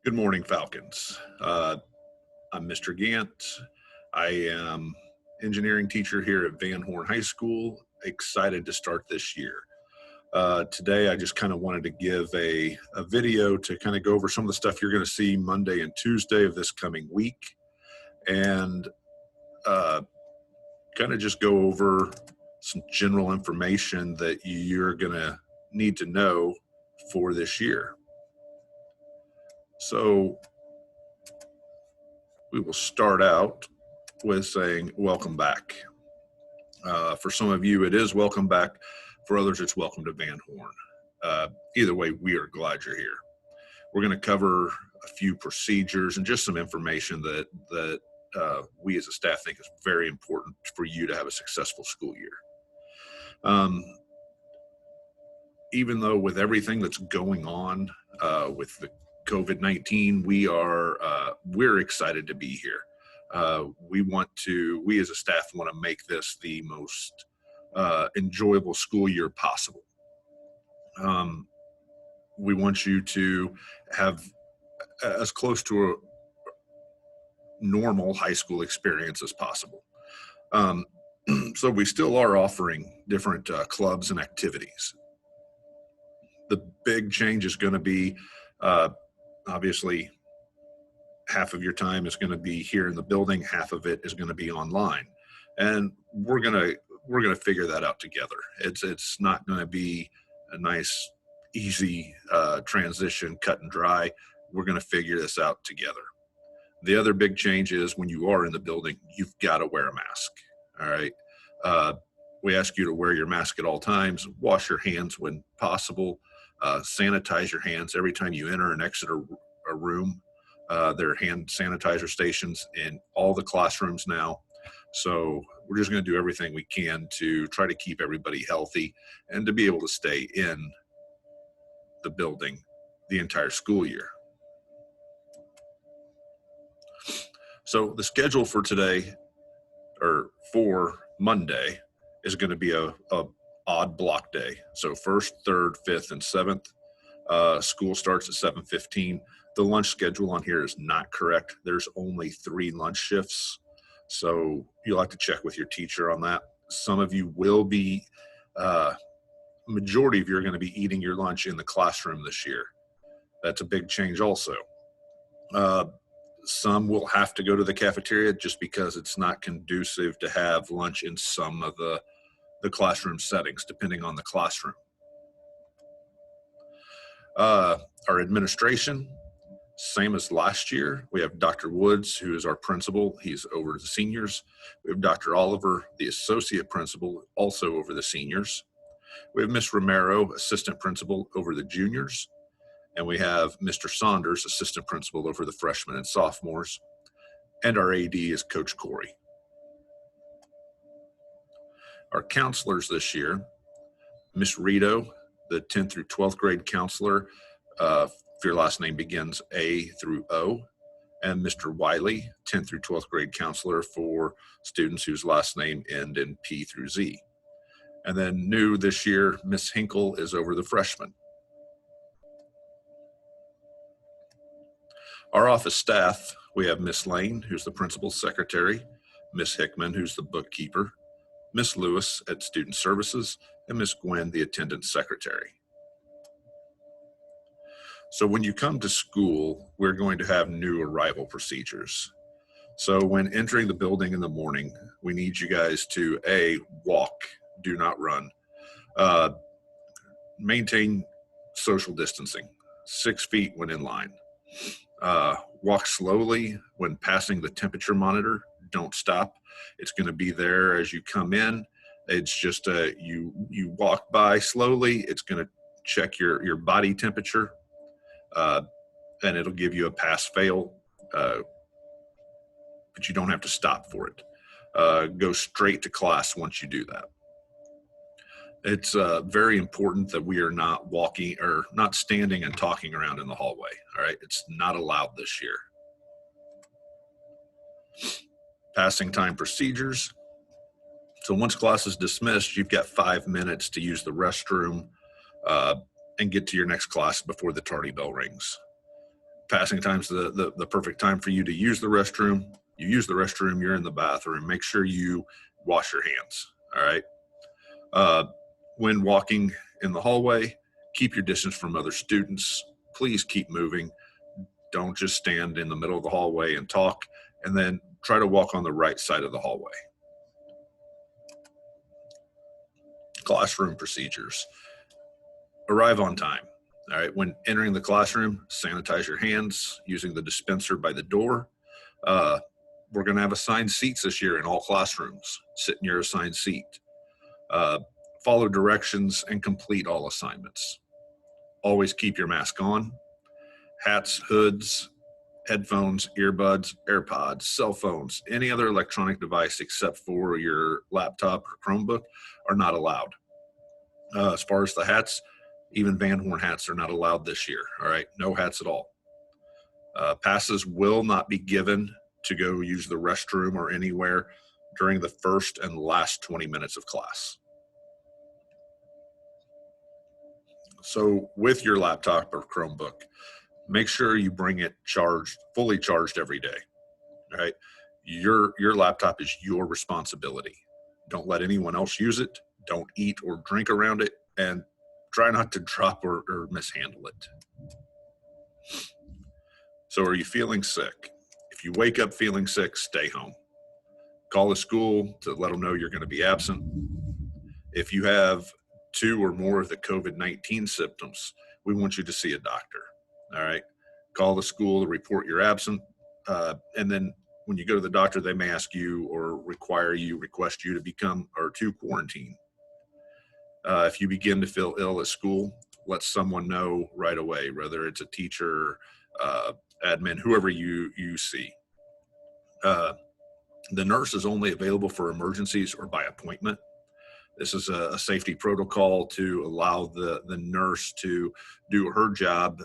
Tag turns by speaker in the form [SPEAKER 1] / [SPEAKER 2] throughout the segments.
[SPEAKER 1] Good morning, Falcons. I'm Mr. Gant. I am engineering teacher here at Van Horn High School. Excited to start this year. Today, I just kind of wanted to give a video to kind of go over some of the stuff you're going to see Monday and Tuesday of this coming week, and kind of just go over some general information that you're going to need to know for this year. So we will start out with saying welcome back. For some of you, it is welcome back. For others, it's welcome to Van Horn. Either way, we are glad you're here. We're going to cover a few procedures and just some information that we as a staff think is very important for you to have a successful school year. Even though with everything that's going on with the COVID-19, we're excited to be here. We as a staff want to make this the most enjoyable school year possible. We want you to have as close to a normal high school experience as possible. So we still are offering different clubs and activities. The big change is going to be, obviously, half of your time is going to be here in the building, half of it is going to be online, and we're going to figure that out together. It's not going to be a nice, easy transition, cut and dry. We're going to figure this out together. The other big change is when you are in the building, you've got to wear a mask. All right. We ask you to wear your mask at all times, wash your hands when possible, sanitize your hands every time you enter and exit a room. There are hand sanitizer stations in all the classrooms now. So we're just going to do everything we can to try to keep everybody healthy and to be able to stay in the building the entire school year. So the schedule for today, or for Monday, is going to be a odd block day. So 1st, 3rd, 5th, and 7th. School starts at 7:15. The lunch schedule on here is not correct. There's only 3 lunch shifts. So you'll have to check with your teacher on that. Some of you will be, majority of you are going to be eating your lunch in the classroom this year. That's a big change also. Some will have to go to the cafeteria just because it's not conducive to have lunch in some of the classroom settings, depending on the classroom. Our administration, same as last year. We have Dr. Woods, who is our principal. He's over the seniors. We have Dr. Oliver, the associate principal, also over the seniors. We have Ms. Romero, assistant principal, over the juniors. And we have Mr. Saunders, assistant principal, over the freshmen and sophomores. And our AD is Coach Corey. Our counselors this year, Ms. Rito, the 10th through 12th grade counselor, if your last name begins A through O, and Mr. Wiley, 10th through 12th grade counselor for students whose last name end in P through Z. And then new this year, Ms. Hinkle is over the freshmen. Our office staff, we have Ms. Lane, who's the principal's secretary, Ms. Hickman, who's the bookkeeper, Ms. Lewis at Student Services, and Ms. Gwen, the attendance secretary. So when you come to school, we're going to have new arrival procedures. So when entering the building in the morning, we need you guys to walk, do not run. Maintain social distancing, 6 feet when in line. Walk slowly when passing the temperature monitor. Don't stop. It's going to be there as you come in. It's just you walk by slowly. It's going to check your body temperature, and it'll give you a pass-fail, but you don't have to stop for it. Go straight to class once you do that. It's very important that we are not walking or not standing and talking around in the hallway. All right, it's not allowed this year. Passing time procedures. So once class is dismissed, you've got 5 minutes to use the restroom and get to your next class before the tardy bell rings. Passing time's the perfect time for you to use the restroom. You use the restroom, you're in the bathroom. Make sure you wash your hands, all right? When walking in the hallway, keep your distance from other students. Please keep moving. Don't just stand in the middle of the hallway and talk, and then try to walk on the right side of the hallway. Classroom procedures. Arrive on time. All right, when entering the classroom, sanitize your hands using the dispenser by the door. We're going to have assigned seats this year in all classrooms. Sit in your assigned seat. Follow directions and complete all assignments. Always keep your mask on. Hats, hoods, headphones, earbuds, AirPods, cell phones, any other electronic device except for your laptop or Chromebook are not allowed. As far as the hats, even Van Horn hats are not allowed this year. All right, no hats at all. Passes will not be given to go use the restroom or anywhere during the first and last 20 minutes of class. So with your laptop or Chromebook, make sure you bring it charged, fully charged every day. All right, your laptop is your responsibility. Don't let anyone else use it. Don't eat or drink around it, and try not to drop or mishandle it. So are you feeling sick? If you wake up feeling sick, stay home. Call the school to let them know you're going to be absent. If you have 2 or more of the COVID-19 symptoms, we want you to see a doctor. All right. Call the school to report you're absent. And then when you go to the doctor, they may ask you or request you to become or to quarantine. If you begin to feel ill at school, let someone know right away, whether it's a teacher, admin, whoever you see. The nurse is only available for emergencies or by appointment. This is a safety protocol to allow the nurse to do her job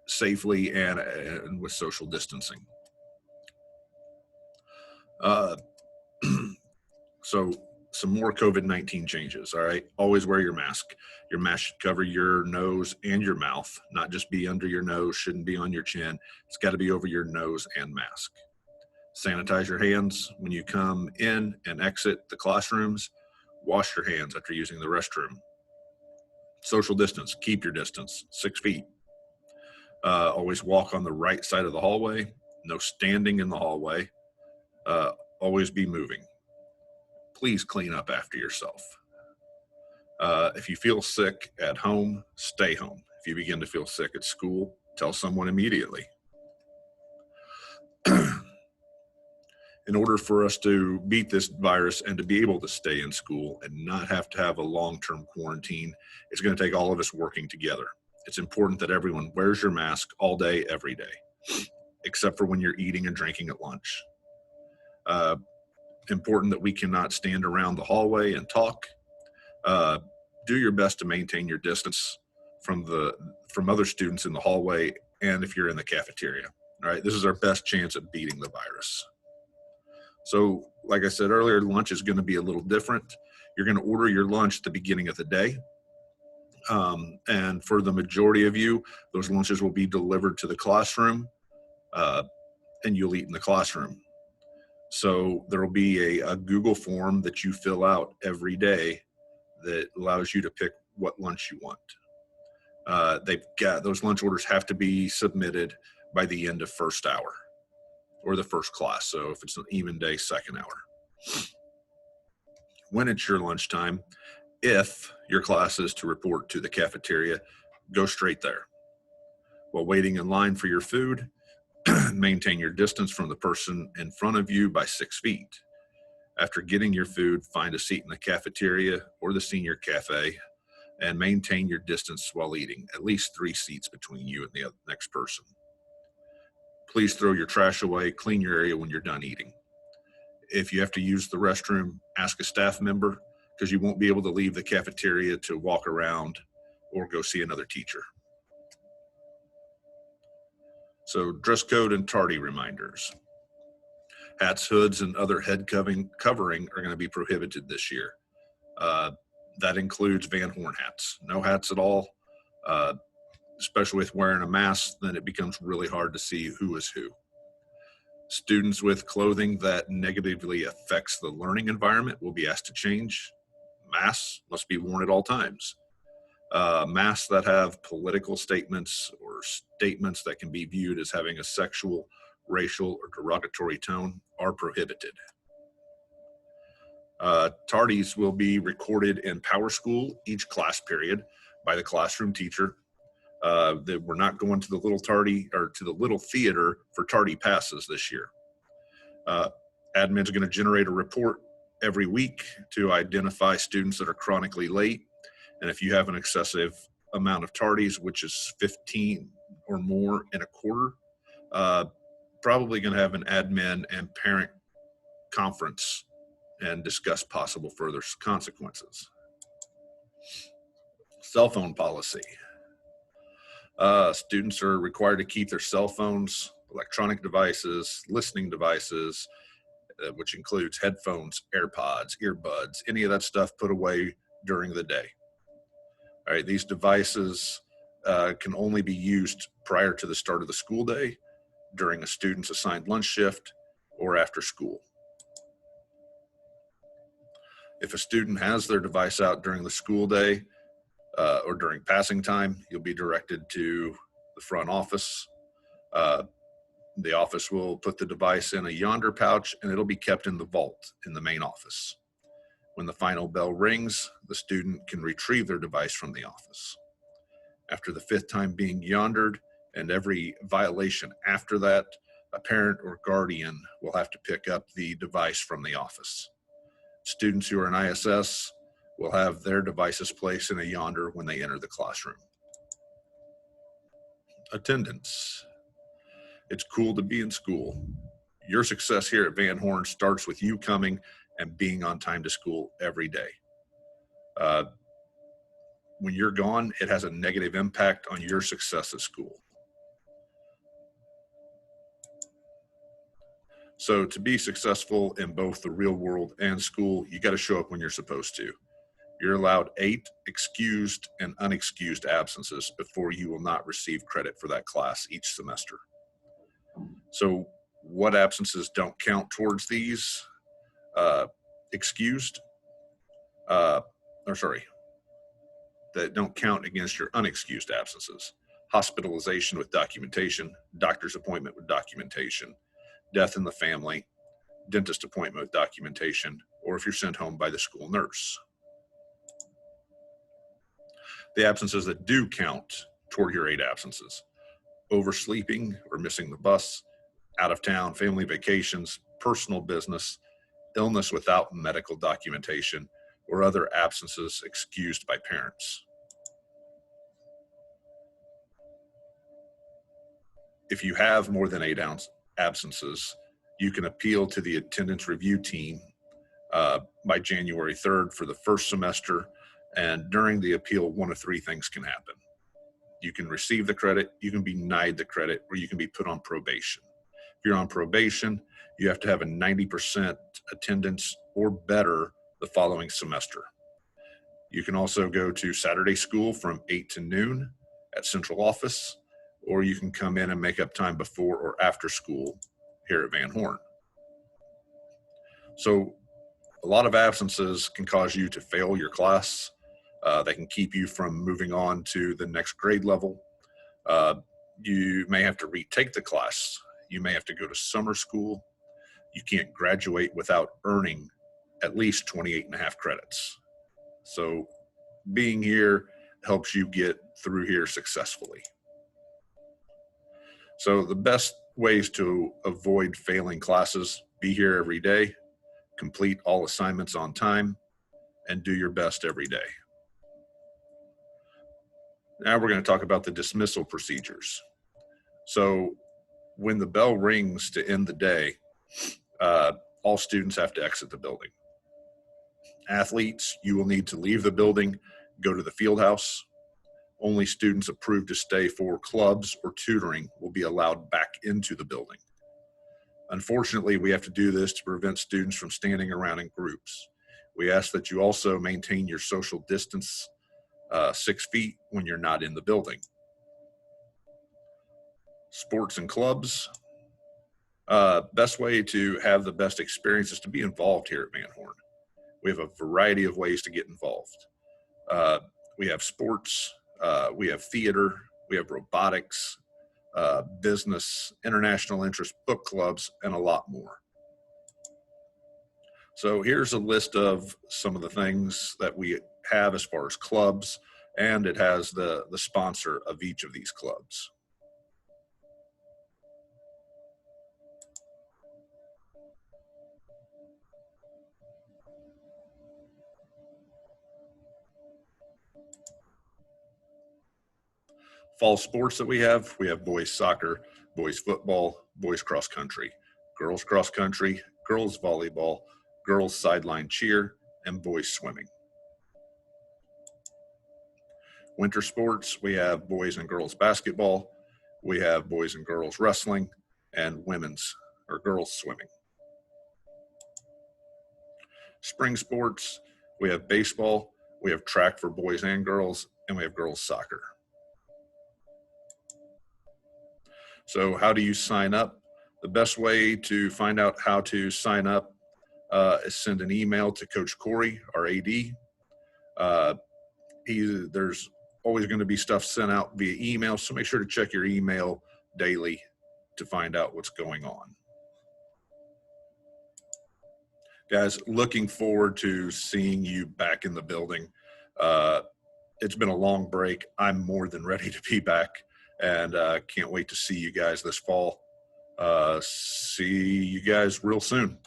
[SPEAKER 1] safely and with social distancing. So some more COVID-19 changes, all right? Always wear your mask. Your mask should cover your nose and your mouth, not just be under your nose, shouldn't be on your chin. It's got to be over your nose and mask. Sanitize your hands when you come in and exit the classrooms. Wash your hands after using the restroom. Social distance, keep your distance, 6 feet. Always walk on the right side of the hallway. No standing in the hallway. Always be moving. Please clean up after yourself. If you feel sick at home, stay home. If you begin to feel sick at school, tell someone immediately. In order for us to beat this virus and to be able to stay in school and not have to have a long-term quarantine, it's going to take all of us working together. It's important that everyone wears your mask all day, every day, except for when you're eating and drinking at lunch. Important that we cannot stand around the hallway and talk. Do your best to maintain your distance from other students in the hallway and if you're in the cafeteria. All right, this is our best chance at beating the virus. So like I said earlier, lunch is going to be a little different. You're going to order your lunch at the beginning of the day. And for the majority of you, those lunches will be delivered to the classroom and you'll eat in the classroom. So there will be a Google form that you fill out every day that allows you to pick what lunch you want. Those lunch orders have to be submitted by the end of first hour or the first class. So if it's an even day, second hour. When it's your lunchtime, if your class is to report to the cafeteria, go straight there. While waiting in line for your food, maintain your distance from the person in front of you by 6 feet. After getting your food, find a seat in the cafeteria or the senior cafe and maintain your distance while eating, at least 3 seats between you and the next person. Please throw your trash away, clean your area when you're done eating. If you have to use the restroom, ask a staff member because you won't be able to leave the cafeteria to walk around or go see another teacher. So dress code and tardy reminders. Hats, hoods, and other head covering are going to be prohibited this year. That includes Van Horn hats. No hats at all. especially with wearing a mask, then it becomes really hard to see who is who. Students with clothing that negatively affects the learning environment will be asked to change. Masks must be worn at all times. Masks that have political statements or statements that can be viewed as having a sexual, racial, or derogatory tone are prohibited. Tardies will be recorded in PowerSchool each class period by the classroom teacher. That we're not going to the little tardy or to the little theater for tardy passes this year. Admin's going to generate a report every week to identify students that are chronically late. And if you have an excessive amount of tardies, which is 15 or more in a quarter, probably going to have an admin and parent conference and discuss possible further consequences. Cell phone policy. Students are required to keep their cell phones, electronic devices, listening devices, which includes headphones, AirPods, earbuds, any of that stuff put away during the day. All right, these devices can only be used prior to the start of the school day, during a student's assigned lunch shift, or after school. If a student has their device out during the school day or during passing time, you'll be directed to the front office. The office will put the device in a yonder pouch, and it'll be kept in the vault in the main office. When the final bell rings, the student can retrieve their device from the office. After the 5th time being yondered and every violation after that, a parent or guardian will have to pick up the device from the office. Students who are in ISS will have their devices placed in a yonder when they enter the classroom. Attendance. It's cool to be in school. Your success here at Van Horn starts with you coming and being on time to school every day. When you're gone, it has a negative impact on your success at school. So to be successful in both the real world and school, you got to show up when you're supposed to. You're allowed 8 excused and unexcused absences before you will not receive credit for that class each semester. So what absences don't count towards these excused, that don't count against your unexcused absences? Hospitalization with documentation, doctor's appointment with documentation, death in the family, dentist appointment with documentation, or if you're sent home by the school nurse. The absences that do count toward your 8 absences: oversleeping or missing the bus, out of town, family vacations, personal business, illness without medical documentation, or other absences excused by parents. If you have more than 8 absences, you can appeal to the attendance review team by January 3rd for the first semester. And during the appeal, one of 3 things can happen. You can receive the credit, you can be denied the credit, or you can be put on probation. If you're on probation, you have to have a 90% attendance or better the following semester. You can also go to Saturday school from 8 to noon at central office, or you can come in and make up time before or after school here at Van Horn. So a lot of absences can cause you to fail your class. They can keep you from moving on to the next grade level. You may have to retake the class. You may have to go to summer school. You can't graduate without earning at least 28.5 credits. So being here helps you get through here successfully. So the best ways to avoid failing classes: be here every day, complete all assignments on time, and do your best every day. Now we're going to talk about the dismissal procedures. So when the bell rings to end the day, all students have to exit the building. Athletes, you will need to leave the building, go to the field house. Only students approved to stay for clubs or tutoring will be allowed back into the building. Unfortunately, we have to do this to prevent students from standing around in groups. We ask that you also maintain your social distance 6 feet when you're not in the building. sports and clubs. Best way to have the best experience is to be involved here at Van Horn. We have a variety of ways to get involved. We have sports, we have theater, we have robotics, business, international interest, book clubs, and a lot more. So here's a list of some of the things that we have as far as clubs, and it has the sponsor of each of these clubs. Fall sports that we have boys soccer, boys football, boys cross country, girls cross country, girls volleyball, girls sideline cheer, and boys swimming. Winter sports, we have boys and girls basketball, we have boys and girls wrestling, and women's or girls swimming. Spring sports, we have baseball, we have track for boys and girls, and we have girls soccer. So how do you sign up? The best way to find out how to sign up is send an email to Coach Corey, our AD. There's always going to be stuff sent out via email, so make sure to check your email daily to find out what's going on. Guys, looking forward to seeing you back in the building. It's been a long break. I'm more than ready to be back, and can't wait to see you guys this fall. See you guys real soon.